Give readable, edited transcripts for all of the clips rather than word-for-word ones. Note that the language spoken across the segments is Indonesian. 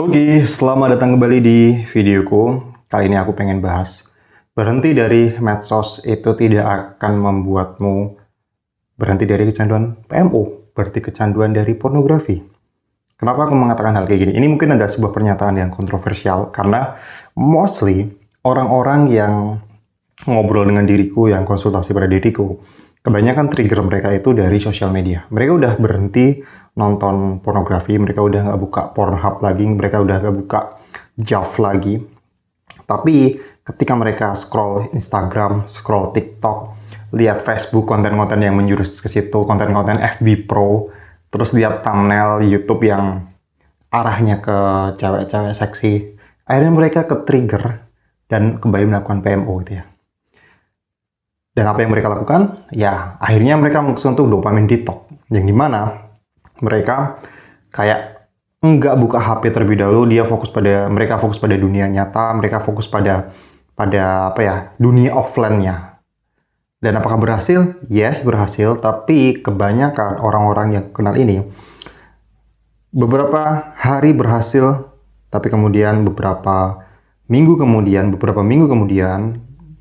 Oke, selamat datang kembali di videoku. Kali ini aku pengen bahas, berhenti dari medsos itu tidak akan membuatmu berhenti dari kecanduan PMO, berarti kecanduan dari pornografi. Kenapa aku mengatakan hal kayak gini? Ini mungkin ada sebuah pernyataan yang kontroversial, karena mostly orang-orang yang ngobrol dengan diriku, yang konsultasi pada diriku, kebanyakan trigger mereka itu dari sosial media. Mereka udah berhenti nonton pornografi, mereka udah nggak buka Pornhub lagi, mereka udah nggak buka JAV lagi. Tapi ketika mereka scroll Instagram, scroll TikTok, lihat Facebook, konten-konten yang menjurus ke situ, konten-konten FB Pro, terus lihat thumbnail YouTube yang arahnya ke cewek-cewek seksi, akhirnya mereka ke-trigger dan kembali melakukan PMO gitu ya. Dan apa yang mereka lakukan? Ya, akhirnya mereka memutuskan untuk dopamine detox. Yang dimana mereka kayak nggak buka HP terlebih dahulu, mereka fokus pada dunia nyata, mereka fokus pada dunia offline-nya. Dan apakah berhasil? Yes, berhasil. Tapi kebanyakan orang-orang yang kenal ini, beberapa hari berhasil, tapi kemudian beberapa minggu kemudian,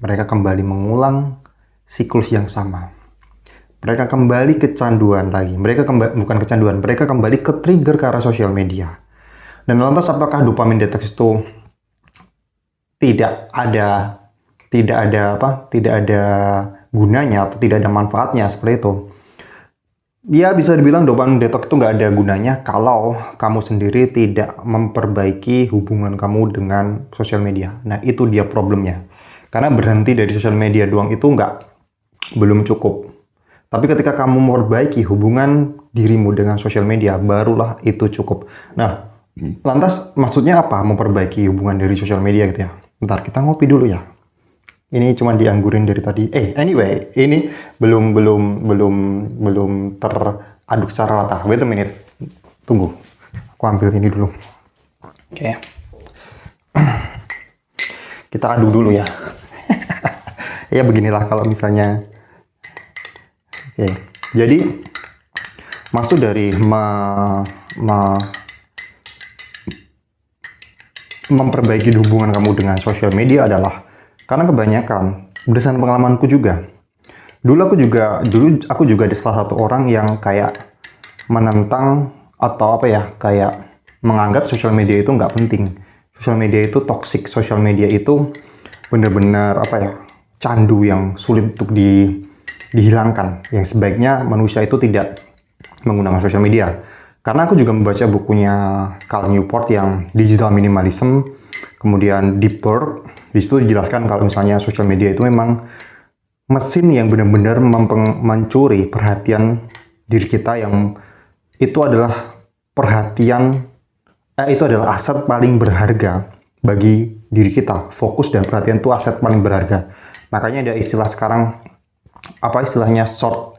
mereka kembali mengulang siklus yang sama. Mereka kembali kecanduan lagi. Mereka kembali ke trigger ke arah sosial media. Dan lantas apakah dopamine detox itu tidak ada gunanya atau tidak ada manfaatnya seperti itu? Ya, bisa dibilang dopamine detox itu nggak ada gunanya kalau kamu sendiri tidak memperbaiki hubungan kamu dengan sosial media. Nah, itu dia problemnya. Karena berhenti dari sosial media doang itu belum cukup. Tapi ketika kamu memperbaiki hubungan dirimu dengan sosial media, barulah itu cukup. Nah, lantas maksudnya apa memperbaiki hubungan dari sosial media gitu ya? Bentar, kita ngopi dulu ya. Ini cuma dianggurin dari tadi. Anyway, ini belum teraduk secara rata. Wait a minute. Tunggu. Aku ambil ini dulu. Oke. Kita aduk dulu ya. Ya beginilah kalau misalnya. Oke. Jadi maksud dari memperbaiki hubungan kamu dengan sosial media adalah karena kebanyakan berdasarkan pengalamanku juga. Dulu aku juga ada salah satu orang yang kayak menentang atau kayak menganggap sosial media itu nggak penting. Sosial media itu toxic, sosial media itu benar-benar candu yang sulit untuk dihilangkan. Yang sebaiknya manusia itu tidak menggunakan sosial media. Karena aku juga membaca bukunya Cal Newport yang Digital Minimalism, kemudian Deep Work. Di situ dijelaskan kalau misalnya sosial media itu memang mesin yang benar-benar mencuri perhatian diri kita, yang itu adalah aset paling berharga bagi diri kita. Fokus dan perhatian itu aset paling berharga. Makanya ada istilah sekarang, istilahnya short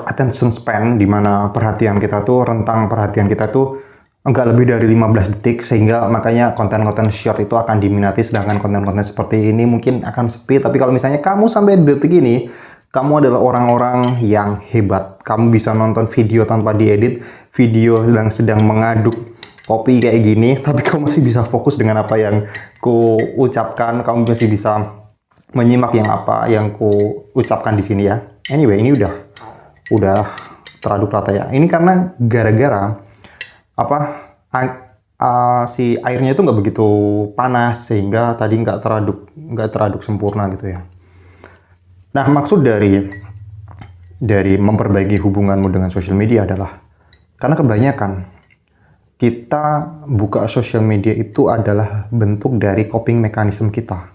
attention span, di mana rentang perhatian kita tuh enggak lebih dari 15 detik, sehingga makanya konten-konten short itu akan diminati, sedangkan konten-konten seperti ini mungkin akan sepi. Tapi kalau misalnya kamu sampai detik ini, kamu adalah orang-orang yang hebat. Kamu bisa nonton video tanpa diedit, video yang sedang mengaduk kopi kayak gini, tapi kamu masih bisa fokus dengan apa yang ku ucapkan, kamu masih bisa menyimak apa yang ku ucapkan di sini ya. Anyway, ini udah teraduk rata ya. Ini karena gara-gara si airnya itu nggak begitu panas, sehingga tadi nggak teraduk sempurna gitu ya. Nah, maksud dari memperbaiki hubunganmu dengan sosial media adalah karena kebanyakan kita buka sosial media itu adalah bentuk dari coping mechanism kita.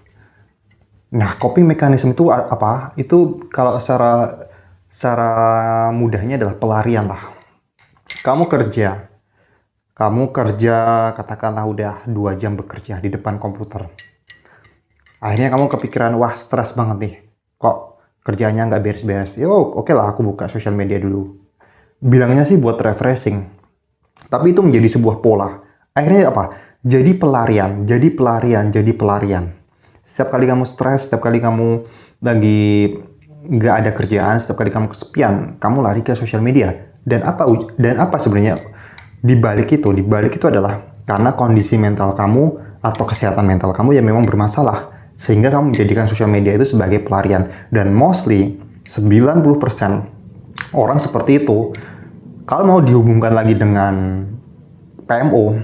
Nah, coping mechanism itu apa? Itu kalau secara mudahnya adalah pelarian lah. Kamu kerja katakanlah udah 2 jam bekerja di depan komputer. Akhirnya kamu kepikiran, wah stres banget nih. Kok kerjanya nggak beres-beres? Oke lah, aku buka sosial media dulu. Bilangnya sih buat refreshing. Tapi itu menjadi sebuah pola. Akhirnya jadi pelarian. Setiap kali kamu stres, setiap kali kamu lagi nggak ada kerjaan, setiap kali kamu kesepian, kamu lari ke sosial media. Dan apa sebenarnya di balik itu adalah Karena kondisi mental kamu atau kesehatan mental kamu yang memang bermasalah. Sehingga kamu menjadikan sosial media itu sebagai pelarian. Dan mostly 90% orang seperti itu, kalau mau dihubungkan lagi dengan PMO,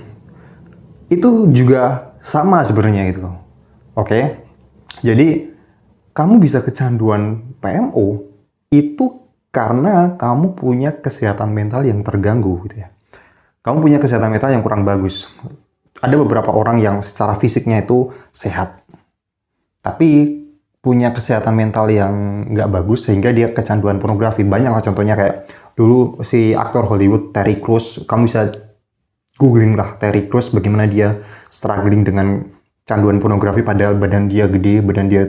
itu juga sama sebenarnya gitu loh. Oke? Jadi, kamu bisa kecanduan PMO itu karena kamu punya kesehatan mental yang terganggu gitu ya. Kamu punya kesehatan mental yang kurang bagus. Ada beberapa orang yang secara fisiknya itu sehat, tapi punya kesehatan mental yang nggak bagus sehingga dia kecanduan pornografi. Banyak lah contohnya, kayak dulu si aktor Hollywood Terry Crews. Kamu bisa googling lah Terry Crews, bagaimana dia struggling dengan canduan pornografi padahal badan dia gede, badan dia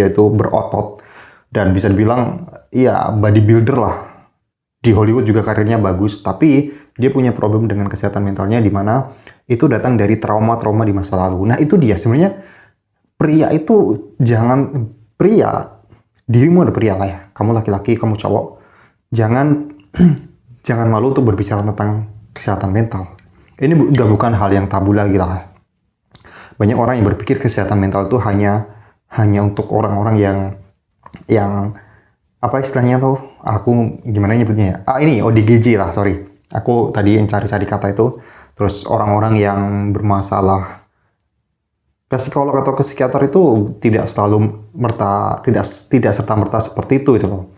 itu berotot, dan bisa dibilang ya bodybuilder lah. Di Hollywood juga karirnya bagus, tapi dia punya problem dengan kesehatan mentalnya, di mana itu datang dari trauma-trauma di masa lalu. Nah itu dia sebenarnya, dirimu ada pria lah ya, kamu laki-laki, kamu cowok, jangan jangan malu untuk berbicara tentang kesehatan mental. Ini udah bukan hal yang tabu lagi lah. Banyak orang yang berpikir kesehatan mental itu hanya untuk orang-orang yang apa istilahnya tuh, aku gimana nyebutnya ya? Ini ODGJ lah, sorry. Aku tadi cari-cari kata itu. Terus orang-orang yang bermasalah ke psikolog atau ke psikiater itu tidak serta-merta seperti itu loh.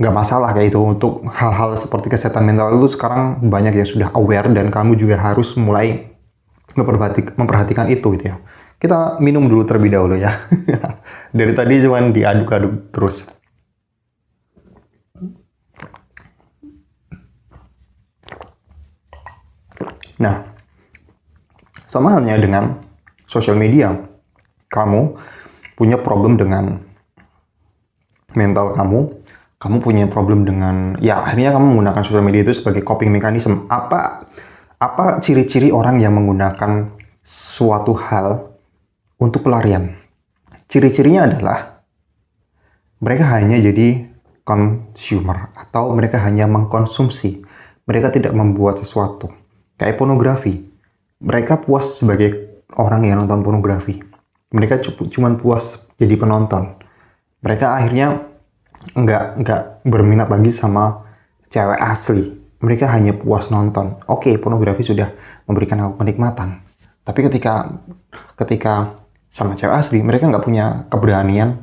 Nggak masalah kayak itu. Untuk hal-hal seperti kesehatan mental itu sekarang banyak yang sudah aware, dan kamu juga harus mulai memperhatikan itu gitu ya. Kita minum dulu terlebih dahulu ya. Dari tadi cuman diaduk-aduk terus. Nah, sama halnya dengan sosial media. Kamu punya problem dengan mental kamu punya problem dengan, ya akhirnya kamu menggunakan sosial media itu sebagai coping mechanism. Apa ciri-ciri orang yang menggunakan suatu hal untuk pelarian? Ciri-cirinya adalah mereka hanya jadi consumer, atau mereka hanya mengkonsumsi. Mereka tidak membuat sesuatu. Kayak pornografi. Mereka puas sebagai orang yang nonton pornografi. Mereka cuma puas jadi penonton. Mereka akhirnya nggak berminat lagi sama cewek asli. Mereka hanya puas nonton. Oke, pornografi sudah memberikan aku kenikmatan. Tapi ketika sama cewek asli, mereka nggak punya keberanian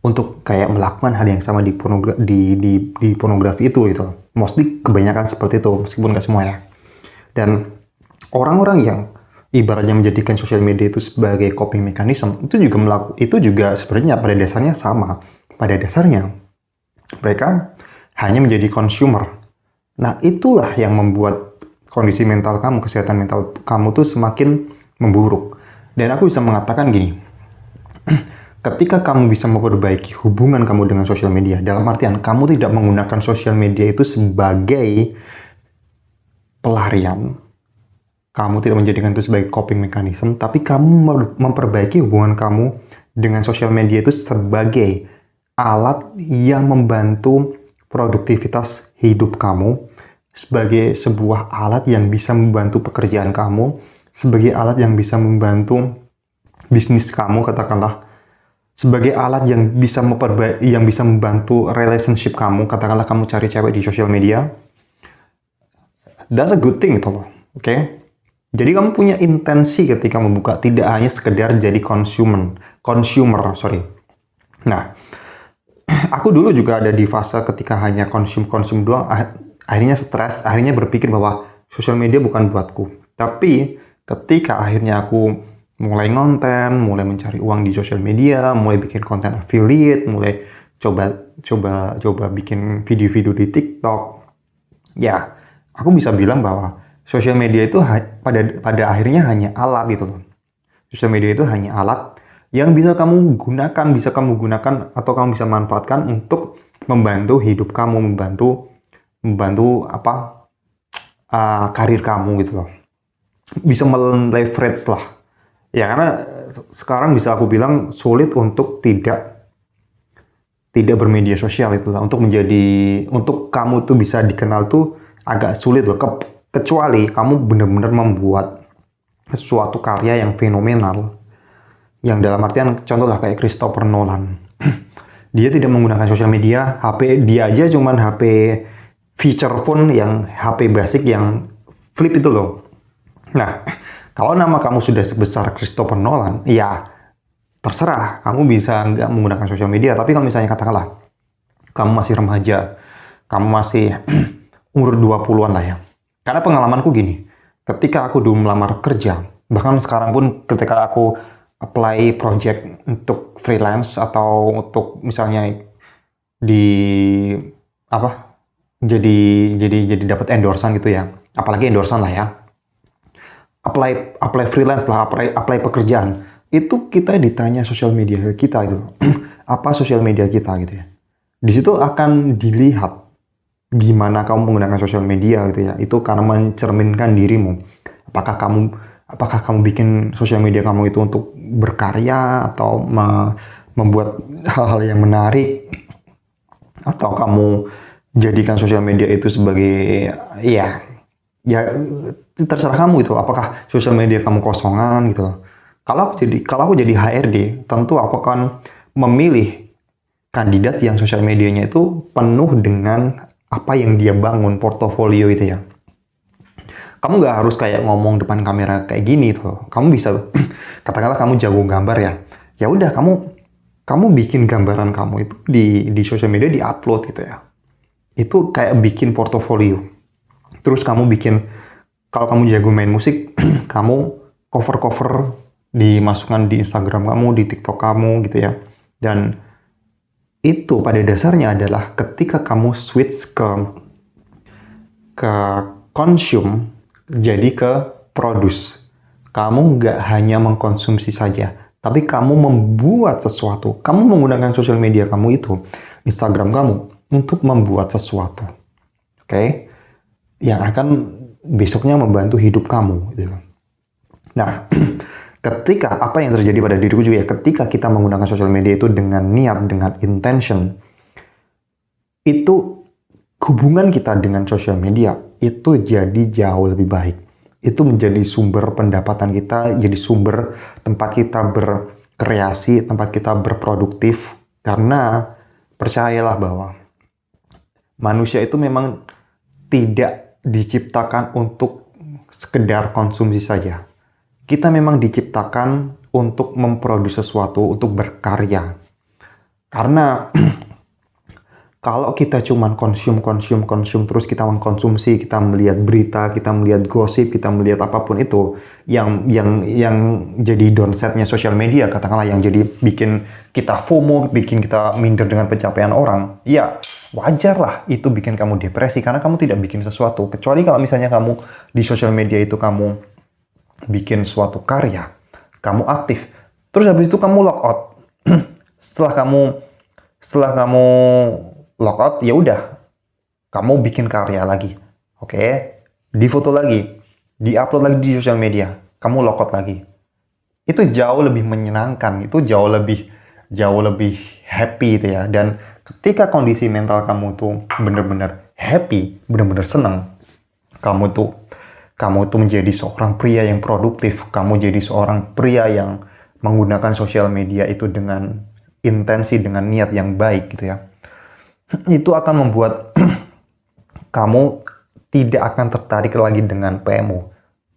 untuk kayak melakukan hal yang sama di pornografi itu gitu. Mostly kebanyakan seperti itu, meskipun nggak semua ya. Dan orang-orang yang ibaratnya menjadikan sosial media itu sebagai coping mechanism, itu juga sebenarnya pada dasarnya sama. Pada dasarnya mereka hanya menjadi consumer. Nah, itulah yang membuat kondisi mental kamu, kesehatan mental kamu tuh semakin memburuk. Dan aku bisa mengatakan gini, ketika kamu bisa memperbaiki hubungan kamu dengan sosial media, dalam artian kamu tidak menggunakan sosial media itu sebagai pelarian, kamu tidak menjadikan itu sebagai coping mechanism, tapi kamu memperbaiki hubungan kamu dengan sosial media itu sebagai alat yang membantu produktivitas hidup kamu, sebagai sebuah alat yang bisa membantu pekerjaan kamu, sebagai alat yang bisa membantu bisnis kamu, katakanlah, sebagai alat yang bisa membantu relationship kamu, katakanlah kamu cari cewek di sosial media. That's a good thing itu loh, oke? Jadi kamu punya intensi ketika membuka, tidak hanya sekedar jadi consumer. Nah, aku dulu juga ada di fase ketika hanya konsum doang, akhirnya stres, akhirnya berpikir bahwa sosial media bukan buatku. Tapi ketika akhirnya aku mulai ngonten, mulai mencari uang di sosial media, mulai bikin konten affiliate, mulai coba bikin video-video di TikTok. Ya, aku bisa bilang bahwa sosial media itu pada akhirnya hanya alat gitu loh. Sosial media itu hanya alat yang bisa kamu gunakan atau kamu bisa manfaatkan untuk membantu hidup kamu, membantu karir kamu gitu loh. Bisa meleverage lah. Ya, karena sekarang bisa aku bilang sulit untuk tidak bermedia sosial itu lah. Untuk kamu tuh bisa dikenal tuh agak sulit loh. Kecuali kamu benar-benar membuat suatu karya yang fenomenal, yang dalam artian contoh lah kayak Christopher Nolan. Dia tidak menggunakan sosial media, HP dia aja cuman HP feature phone yang HP basic yang flip itu loh. Nah, kalau nama kamu sudah sebesar Christopher Nolan, ya terserah, kamu bisa nggak menggunakan sosial media. Tapi kalau misalnya katakanlah, kamu masih remaja, kamu masih umur 20-an lah ya. Karena pengalamanku gini, ketika aku dulu melamar kerja, bahkan sekarang pun ketika aku apply project untuk freelance atau untuk misalnya di apa jadi dapat endorsan gitu ya, apalagi endorsan lah ya, apply freelance lah, apply pekerjaan, itu kita ditanya sosial media kita itu apa sosial media kita gitu ya. Di situ akan dilihat gimana kamu menggunakan sosial media gitu ya. Itu karena mencerminkan dirimu. Apakah kamu bikin sosial media kamu itu untuk berkarya atau membuat hal-hal yang menarik, atau kamu jadikan sosial media itu sebagai ya terserah kamu gitu. Apakah sosial media kamu kosongan gitu. Kalau aku jadi HRD, tentu aku akan memilih kandidat yang sosial medianya itu penuh dengan apa yang dia bangun, portofolio itu ya. Kamu nggak harus kayak ngomong depan kamera kayak gini tuh. Kamu bisa katakanlah kamu jago gambar ya. Ya udah kamu bikin gambaran kamu itu di sosial media, di-upload gitu ya. Itu kayak bikin portofolio. Terus kamu bikin, kalau kamu jago main musik, kamu cover-cover dimasukkan di Instagram kamu, di TikTok kamu gitu ya. Dan itu pada dasarnya adalah ketika kamu switch ke consume, jadi ke produce. Kamu nggak hanya mengkonsumsi saja, tapi kamu membuat sesuatu. Kamu menggunakan sosial media kamu itu, Instagram kamu, untuk membuat sesuatu. Oke? Yang akan besoknya membantu hidup kamu. Gitu. Nah, ketika apa yang terjadi pada diriku juga ya, ketika kita menggunakan sosial media itu dengan niat, dengan intention, itu hubungan kita dengan sosial media itu jadi jauh lebih baik. Itu menjadi sumber pendapatan kita, jadi sumber tempat kita berkreasi, tempat kita berproduktif. Karena percayalah bahwa manusia itu memang tidak diciptakan untuk sekedar konsumsi saja. Kita memang diciptakan untuk memproduksi sesuatu, untuk berkarya. Karena kalau kita cuman konsum terus, kita mengkonsumsi, kita melihat berita, kita melihat gosip, kita melihat apapun itu yang jadi downsetnya sosial media, katakanlah yang jadi bikin kita FOMO, bikin kita minder dengan pencapaian orang, ya wajar lah itu bikin kamu depresi karena kamu tidak bikin sesuatu. Kecuali kalau misalnya kamu di sosial media itu kamu bikin suatu karya, kamu aktif, terus habis itu kamu logout. setelah kamu logout, ya udah, kamu bikin karya lagi, oke? Difoto lagi, diupload lagi di sosial media, kamu logout lagi. Itu jauh lebih menyenangkan, itu jauh lebih happy itu ya. Dan ketika kondisi mental kamu tuh bener-bener happy, bener-bener seneng, kamu tuh menjadi seorang pria yang produktif, kamu jadi seorang pria yang menggunakan sosial media itu dengan intensi, dengan niat yang baik gitu ya. Itu akan membuat kamu tidak akan tertarik lagi dengan PMO.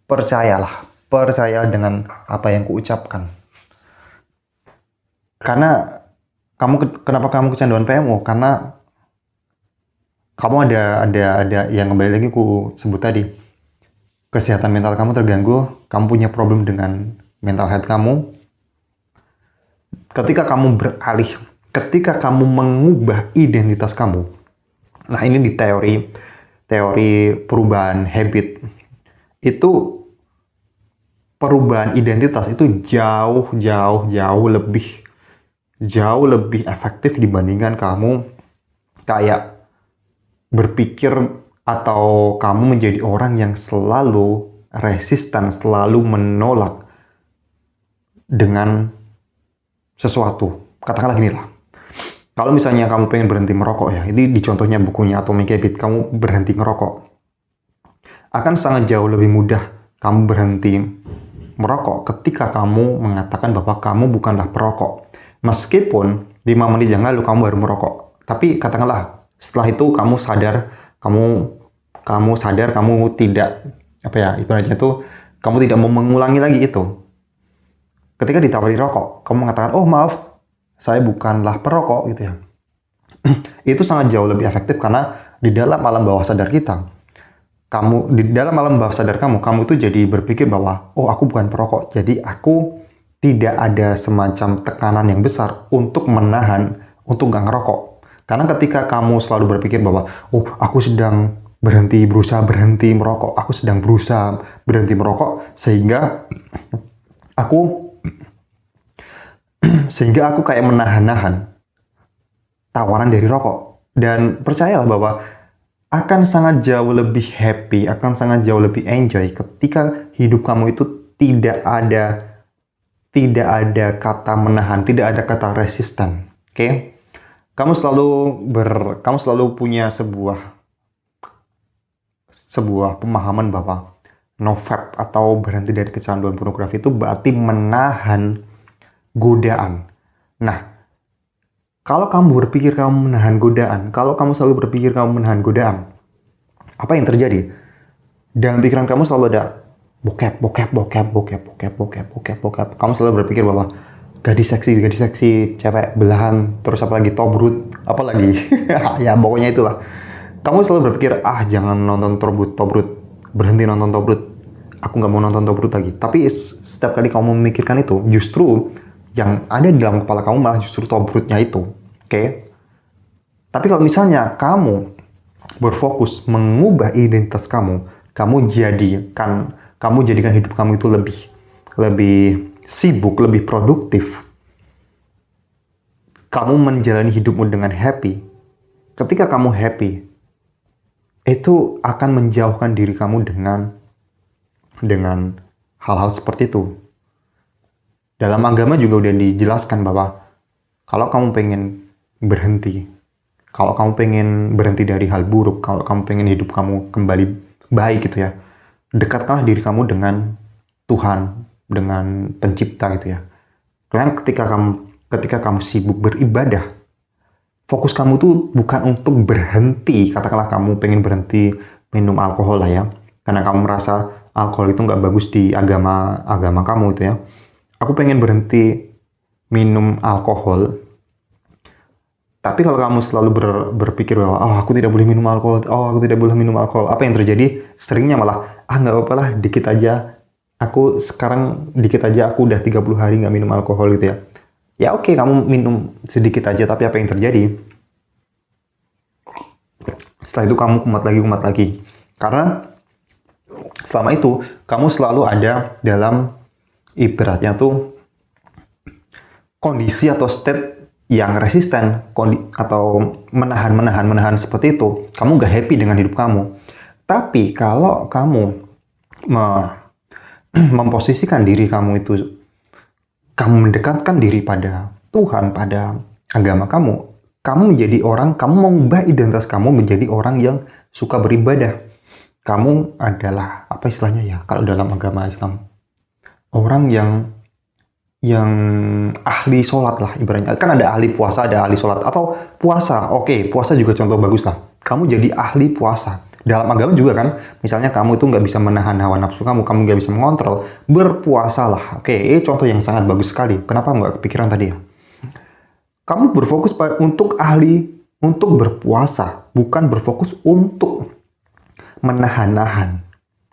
Percaya dengan apa yang kuucapkan. Karena kenapa kamu kecanduan PMO? Karena kamu ada yang kembali lagi ku sebut tadi. Kesehatan mental kamu terganggu, kamu punya problem dengan mental health kamu. Ketika kamu beralih, ketika kamu mengubah identitas kamu. Nah, ini di teori perubahan habit. Itu perubahan identitas itu jauh lebih efektif dibandingkan kamu kayak berpikir atau kamu menjadi orang yang selalu resisten, selalu menolak dengan sesuatu. Katakanlah gini lah. Kalau misalnya kamu pengen berhenti merokok ya, ini di contohnya bukunya Atomic Habit, kamu berhenti ngerokok. akan sangat jauh lebih mudah kamu berhenti merokok ketika kamu mengatakan bahwa kamu bukanlah perokok. Meskipun 5 menit yang lalu kamu baru merokok. Tapi katakanlah setelah itu kamu sadar, kamu tidak, ibaratnya itu kamu tidak mau mengulangi lagi itu. Ketika ditawari rokok, kamu mengatakan, oh maaf, saya bukanlah perokok gitu ya. Itu sangat jauh lebih efektif karena di dalam alam bawah sadar kita, di dalam alam bawah sadar kamu itu jadi berpikir bahwa, oh aku bukan perokok, jadi aku tidak ada semacam tekanan yang besar untuk menahan, untuk nggak ngerokok. Karena ketika kamu selalu berpikir bahwa, oh aku sedang berusaha berhenti merokok, aku sedang berusaha berhenti merokok, sehingga aku kayak menahan-nahan tawaran dari rokok. Dan percayalah bahwa akan sangat jauh lebih happy, akan sangat jauh lebih enjoy ketika hidup kamu itu tidak ada kata menahan, tidak ada kata resisten. Oke? Kamu selalu punya sebuah pemahaman bahwa no vape atau berhenti dari kecanduan pornografi itu berarti menahan godaan. Nah, kalau kamu berpikir kamu menahan godaan, kalau kamu selalu berpikir kamu menahan godaan, apa yang terjadi? Dalam pikiran kamu selalu ada bokep. Kamu selalu berpikir bahwa gadis seksi, cewek belahan, terus apa lagi, tobrut, apa lagi? Ya, pokoknya itulah. Kamu selalu berpikir, jangan nonton tobrut, berhenti nonton tobrut. Aku nggak mau nonton tobrut lagi. Tapi setiap kali kamu memikirkan itu, justru yang ada di dalam kepala kamu malah justru tobrutnya itu. Oke? Tapi kalau misalnya kamu berfokus mengubah identitas kamu jadikan hidup kamu itu lebih sibuk, lebih produktif. Kamu menjalani hidupmu dengan happy. Ketika kamu happy, itu akan menjauhkan diri kamu dengan hal-hal seperti itu. Dalam agama juga udah dijelaskan bahwa kalau kamu pengen berhenti, kalau kamu pengen berhenti dari hal buruk, kalau kamu pengen hidup kamu kembali baik gitu ya, dekatkanlah diri kamu dengan Tuhan, dengan pencipta gitu ya. Karena ketika kamu sibuk beribadah, fokus kamu tuh bukan untuk berhenti. Katakanlah kamu pengen berhenti minum alkohol lah ya, karena kamu merasa alkohol itu nggak bagus di agama kamu itu ya. Aku pengen berhenti minum alkohol. Tapi kalau kamu selalu berpikir bahwa aku tidak boleh minum alkohol, apa yang terjadi? Seringnya malah nggak apa-apa lah, dikit aja. Aku udah 30 hari nggak minum alkohol gitu ya. Ya oke, kamu minum sedikit aja, tapi apa yang terjadi? Setelah itu kamu kumat lagi. Karena selama itu kamu selalu ada dalam ibaratnya tuh kondisi atau state yang resisten atau menahan seperti itu. Kamu gak happy dengan hidup kamu. Tapi kalau kamu memposisikan diri kamu itu, kamu mendekatkan diri pada Tuhan, pada agama kamu menjadi orang, kamu mengubah identitas kamu menjadi orang yang suka beribadah. Kamu adalah, apa istilahnya ya, kalau dalam agama Islam, orang yang ahli sholat lah ibaratnya. Kan ada ahli puasa, ada ahli sholat. Atau puasa, oke, puasa juga contoh bagus lah. Kamu jadi ahli puasa. Dalam agama juga kan, misalnya kamu itu nggak bisa menahan hawa nafsu kamu nggak bisa mengontrol, berpuasalah. Oke, ini contoh yang sangat bagus sekali. Kenapa nggak kepikiran tadi ya? Kamu berfokus untuk berpuasa, bukan berfokus untuk menahan-nahan.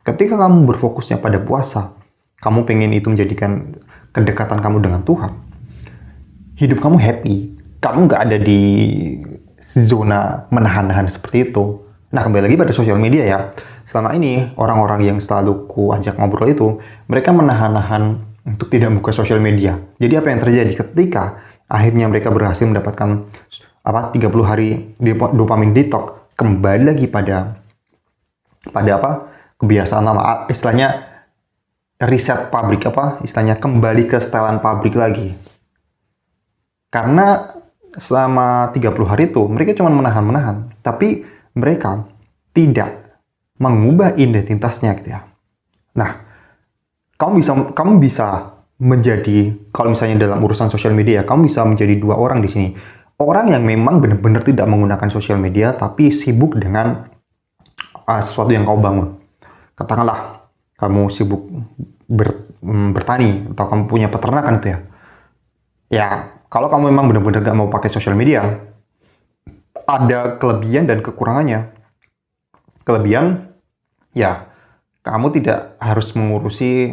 Ketika kamu berfokusnya pada puasa, kamu pengen itu menjadikan kedekatan kamu dengan Tuhan, hidup kamu happy, kamu nggak ada di zona menahan-nahan seperti itu. Nah, kembali lagi pada sosial media ya. Selama ini, orang-orang yang selalu ku ajak ngobrol itu, mereka menahan-nahan untuk tidak buka sosial media. Jadi apa yang terjadi ketika akhirnya mereka berhasil mendapatkan 30 hari dopamin detox, kembali lagi pada kebiasaan lama, istilahnya riset pabrik, istilahnya kembali ke setelan pabrik lagi. Karena selama 30 hari itu mereka cuma menahan, tapi mereka tidak mengubah identitasnya gitu ya. Nah, kamu bisa menjadi, kalau misalnya dalam urusan sosial media, kamu bisa menjadi dua orang di sini. Orang yang memang benar-benar tidak menggunakan sosial media, tapi sibuk dengan sesuatu yang kau bangun. Katakanlah, kamu sibuk bertani, atau kamu punya peternakan itu ya. Ya, kalau kamu memang benar-benar gak mau pakai sosial media, ada kelebihan dan kekurangannya. Kelebihan, ya, kamu tidak harus mengurusi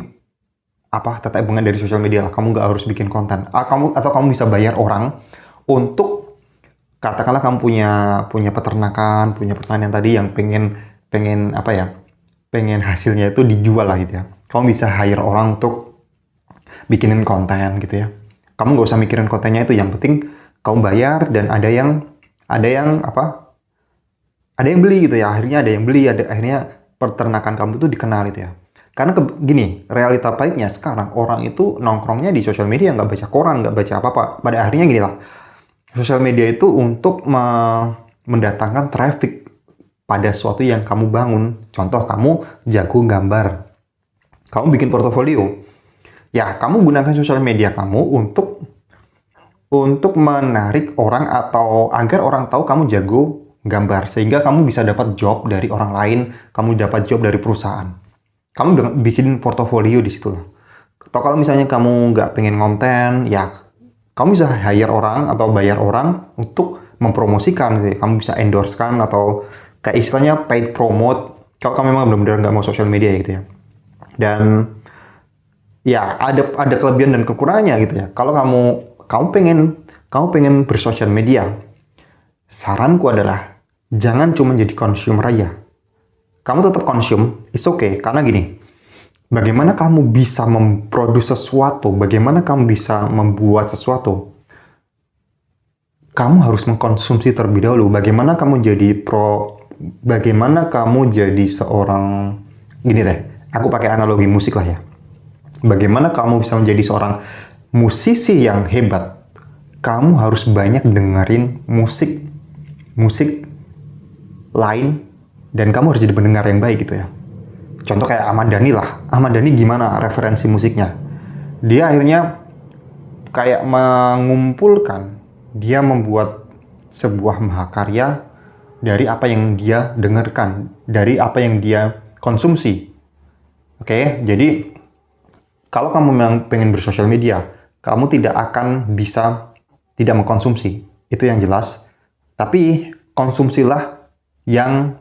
tetek bengek dari sosial media lah. Kamu nggak harus bikin konten. Atau kamu bisa bayar orang untuk, katakanlah kamu punya peternakan, punya pertanian tadi yang pengen hasilnya itu dijual lah gitu ya. Kamu bisa hire orang untuk bikinin konten gitu ya. Kamu nggak usah mikirin kontennya itu, yang penting kamu bayar dan ada yang beli gitu ya. Akhirnya ada yang beli, akhirnya peternakan kamu tuh dikenal itu ya. Karena gini, realita pahitnya sekarang orang itu nongkrongnya di sosial media, nggak baca koran, nggak baca apa-apa. Pada akhirnya gini lah, sosial media itu untuk mendatangkan traffic pada sesuatu yang kamu bangun. Contoh, kamu jago gambar, kamu bikin portofolio. Ya, kamu gunakan sosial media kamu untuk menarik orang, atau agar orang tahu kamu jago gambar, sehingga kamu bisa dapat job dari orang lain, kamu dapat job dari perusahaan. Kamu bikin portofolio di situ lah. Atau kalau misalnya kamu nggak pengen konten, ya kamu bisa hire orang atau bayar orang untuk mempromosikan gitu ya. Kamu bisa endorsekan atau kayak istilahnya paid promote kalau kamu memang benar-benar nggak mau sosial media gitu ya. Dan ya ada kelebihan dan kekurangannya gitu ya. Kalau kamu pengen bersosial media, saranku adalah jangan cuma jadi consumer aja. Kamu tetap consume, it's okay. Karena gini, bagaimana kamu bisa memproduksi sesuatu, bagaimana kamu bisa membuat sesuatu, kamu harus mengkonsumsi terlebih dahulu. Bagaimana kamu jadi seorang, gini deh, aku pakai analogi musik lah ya. Bagaimana kamu bisa menjadi seorang musisi yang hebat, kamu harus banyak dengerin musik lain, dan kamu harus jadi pendengar yang baik gitu ya. Contoh kayak Ahmad Dhani lah. Ahmad Dhani gimana referensi musiknya? Dia akhirnya kayak mengumpulkan, dia membuat sebuah mahakarya dari apa yang dia dengarkan, dari apa yang dia konsumsi. Oke, jadi kalau kamu memang pengen bersosial media, kamu tidak akan bisa tidak mengkonsumsi. Itu yang jelas. Tapi konsumsilah yang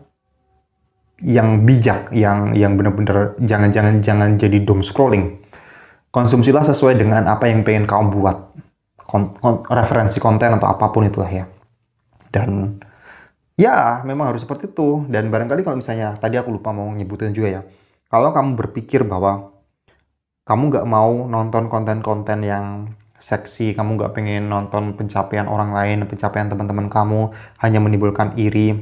bijak, yang benar-benar jangan jadi doom scrolling. Konsumsilah sesuai dengan apa yang pengen kamu buat, referensi konten atau apapun itulah ya. Dan ya memang harus seperti itu. Dan barangkali kalau misalnya tadi aku lupa mau nyebutin juga ya, kalau kamu berpikir bahwa kamu nggak mau nonton konten-konten yang seksi, kamu nggak pengen nonton pencapaian orang lain, pencapaian teman-teman kamu, hanya menimbulkan iri,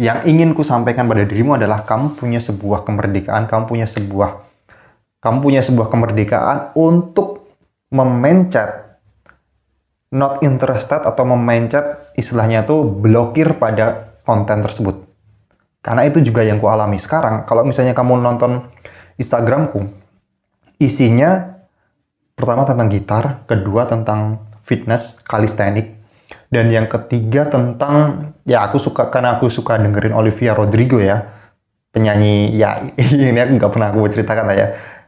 yang ingin ku sampaikan pada dirimu adalah kamu punya sebuah kemerdekaan, kamu punya sebuah kemerdekaan untuk memencet not interested atau memencet istilahnya tuh blokir pada konten tersebut. Karena itu juga yang ku alami sekarang. Kalau misalnya kamu nonton Instagramku, isinya pertama tentang gitar, kedua tentang fitness, calisthenics, dan yang ketiga tentang, ya karena aku suka dengerin Olivia Rodrigo ya, penyanyi, ya ini aku nggak pernah aku ceritakan lah ya,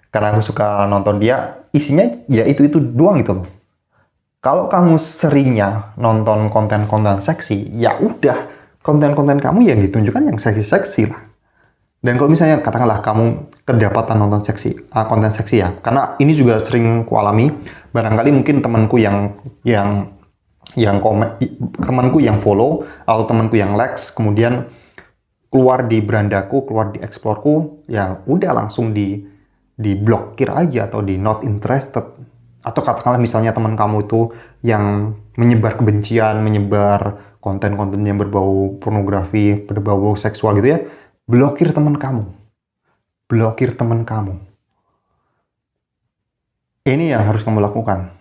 karena aku suka nonton dia, isinya ya itu doang gitu loh. Kalau kamu seringnya nonton konten-konten seksi, ya udah, konten-konten kamu yang ditunjukkan yang seksi-seksi lah. Dan kalau misalnya katakanlah kamu kedapatan nonton konten seksi ya, karena ini juga sering kualami, barangkali mungkin temanku yang temanku yang follow atau temanku yang likes, kemudian keluar di berandaku, keluar di explore-ku, ya udah langsung diblokir aja atau di not interested. Atau katakanlah misalnya teman kamu itu yang menyebar kebencian, menyebar konten-konten yang berbau pornografi, berbau seksual gitu ya, blokir teman kamu. Blokir teman kamu. Ini yang harus kamu lakukan.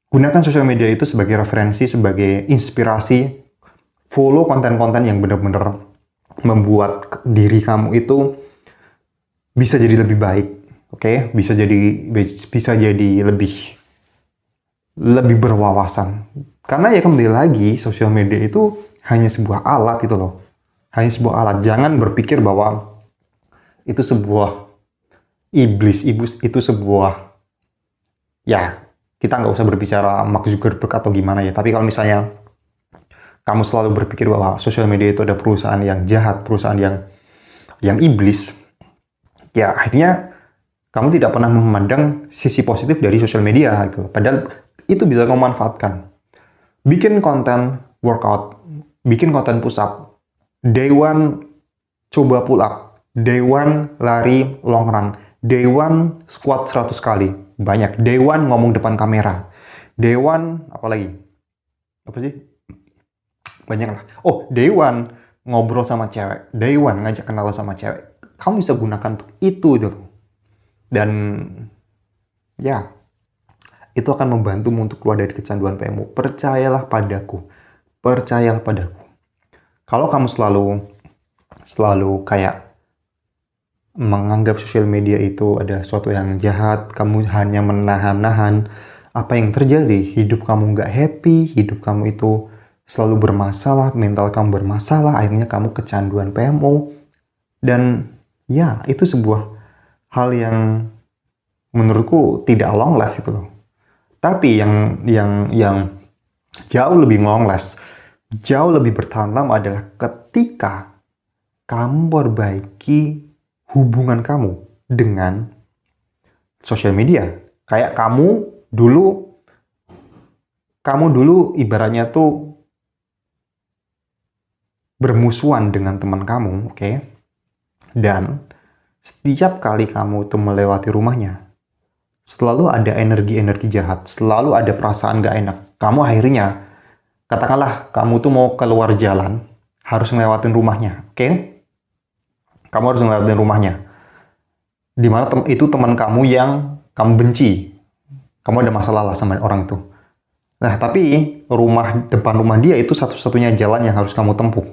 Gunakan sosial media itu sebagai referensi, sebagai inspirasi. Follow konten-konten yang benar-benar membuat diri kamu itu bisa jadi lebih baik, oke? Bisa jadi lebih berwawasan. Karena ya kembali lagi, sosial media itu hanya sebuah alat itu loh. Hanya sebuah alat. Jangan berpikir bahwa itu sebuah iblis itu sebuah, ya kita nggak usah berbicara Mark Zuckerberg atau gimana ya. Tapi kalau misalnya kamu selalu berpikir bahwa sosial media itu ada perusahaan yang jahat, perusahaan yang iblis, ya akhirnya kamu tidak pernah memandang sisi positif dari sosial media gitu. Padahal itu bisa kamu manfaatkan. Bikin konten workout, bikin konten push up, day one coba pull up, day one lari long run, day one squat 100 kali, banyak. Day one ngomong depan kamera, day one apa lagi? Apa sih? Banyak lah. Oh, day one ngobrol sama cewek, day one ngajak kenal sama cewek. Kamu bisa gunakan untuk itu. Dan ya, itu akan membantumu untuk keluar dari kecanduan PMO. Percayalah padaku. Percayalah padaku. Kalau kamu selalu kayak menganggap sosial media itu adalah sesuatu yang jahat, kamu hanya menahan-nahan apa yang terjadi, hidup kamu nggak happy, hidup kamu itu selalu bermasalah, mental kamu bermasalah, akhirnya kamu kecanduan PMO. Dan ya, itu sebuah hal yang menurutku tidak long last itu loh. Tapi yang jauh lebih long last, jauh lebih bertahan lama adalah ketika kamu perbaiki hubungan kamu dengan sosial media. Kayak kamu dulu ibaratnya tuh bermusuhan dengan teman kamu, oke? Dan setiap kali kamu tuh melewati rumahnya, selalu ada energi-energi jahat, selalu ada perasaan gak enak. Kamu akhirnya, katakanlah kamu tuh mau keluar jalan, harus ngelewatin rumahnya, oke? Kamu harus ngelewatin rumahnya. Dimana itu teman kamu yang kamu benci. Kamu ada masalah lah sama orang itu. Nah, tapi depan rumah dia itu satu-satunya jalan yang harus kamu tempuh.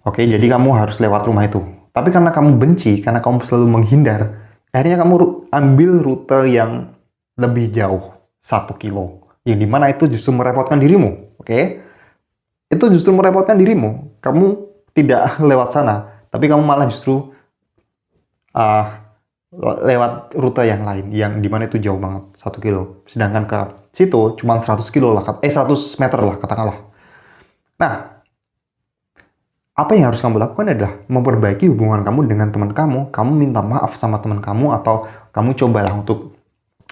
Oke, jadi kamu harus lewat rumah itu. Tapi karena kamu benci, karena kamu selalu menghindar, akhirnya kamu ambil rute yang lebih jauh, 1 kilo. Yang dimana itu justru merepotkan dirimu. Oke? Itu justru merepotkan dirimu. Kamu tidak lewat sana, tapi kamu malah justru lewat rute yang lain, yang dimana itu jauh banget, 1 kilo. Sedangkan ke situ cuma 100 kilo lah, 100 meter lah katakanlah. Nah, apa yang harus kamu lakukan adalah memperbaiki hubungan kamu dengan teman kamu. Kamu minta maaf sama teman kamu, atau kamu cobalah untuk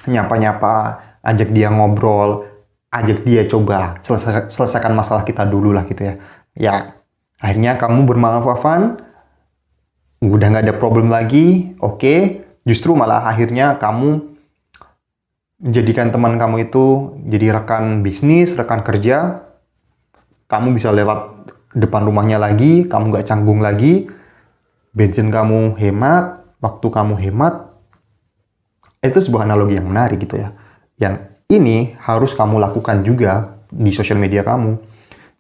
nyapa-nyapa, ajak dia ngobrol, ajak dia coba selesaikan masalah kita dulu lah gitu ya. Ya, akhirnya kamu bermaaf-maafan, udah nggak ada problem lagi, oke. Justru malah akhirnya kamu jadikan teman kamu itu jadi rekan bisnis, rekan kerja. Kamu bisa lewat depan rumahnya lagi, kamu nggak canggung lagi, bensin kamu hemat, waktu kamu hemat. Itu sebuah analogi yang menarik gitu ya. Yang ini harus kamu lakukan juga di sosial media kamu.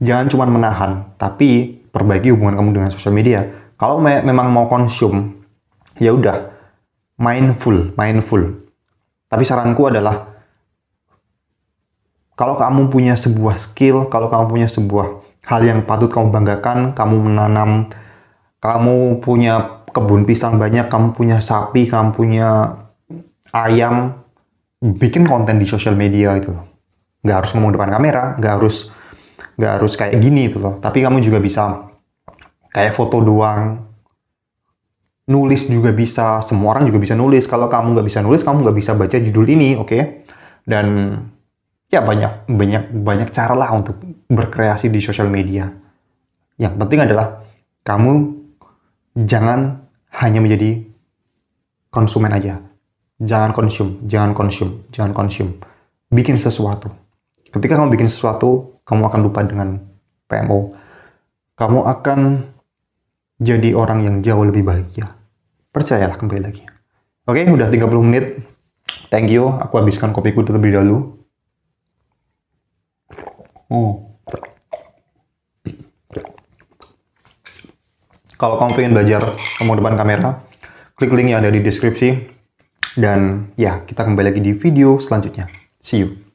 Jangan cuma menahan, tapi perbaiki hubungan kamu dengan sosial media. Kalau memang mau konsum, ya udah mindful. Tapi saranku adalah, kalau kamu punya sebuah skill, kalau kamu punya sebuah hal yang patut kamu banggakan, kamu menanam, kamu punya kebun pisang banyak, kamu punya sapi, kamu punya ayam, bikin konten di sosial media itu. Nggak harus ngomong depan kamera, nggak harus kayak gini itu loh. Tapi kamu juga bisa kayak foto doang, nulis juga bisa, semua orang juga bisa nulis. Kalau kamu nggak bisa nulis, kamu nggak bisa baca judul ini, oke? Dan ya banyak cara lah untuk berkreasi di sosial media. Yang penting adalah kamu jangan hanya menjadi konsumen aja. Jangan konsum. Bikin sesuatu. Ketika kamu bikin sesuatu, kamu akan lupa dengan PMO. Kamu akan jadi orang yang jauh lebih bahagia. Percayalah, kembali lagi. Oke, udah 30 menit. Thank you. Aku habiskan kopiku terlebih dahulu. Kalau kamu pengen belajar kamu depan kamera, klik link yang ada di deskripsi. Dan ya, kita kembali lagi di video selanjutnya. See you.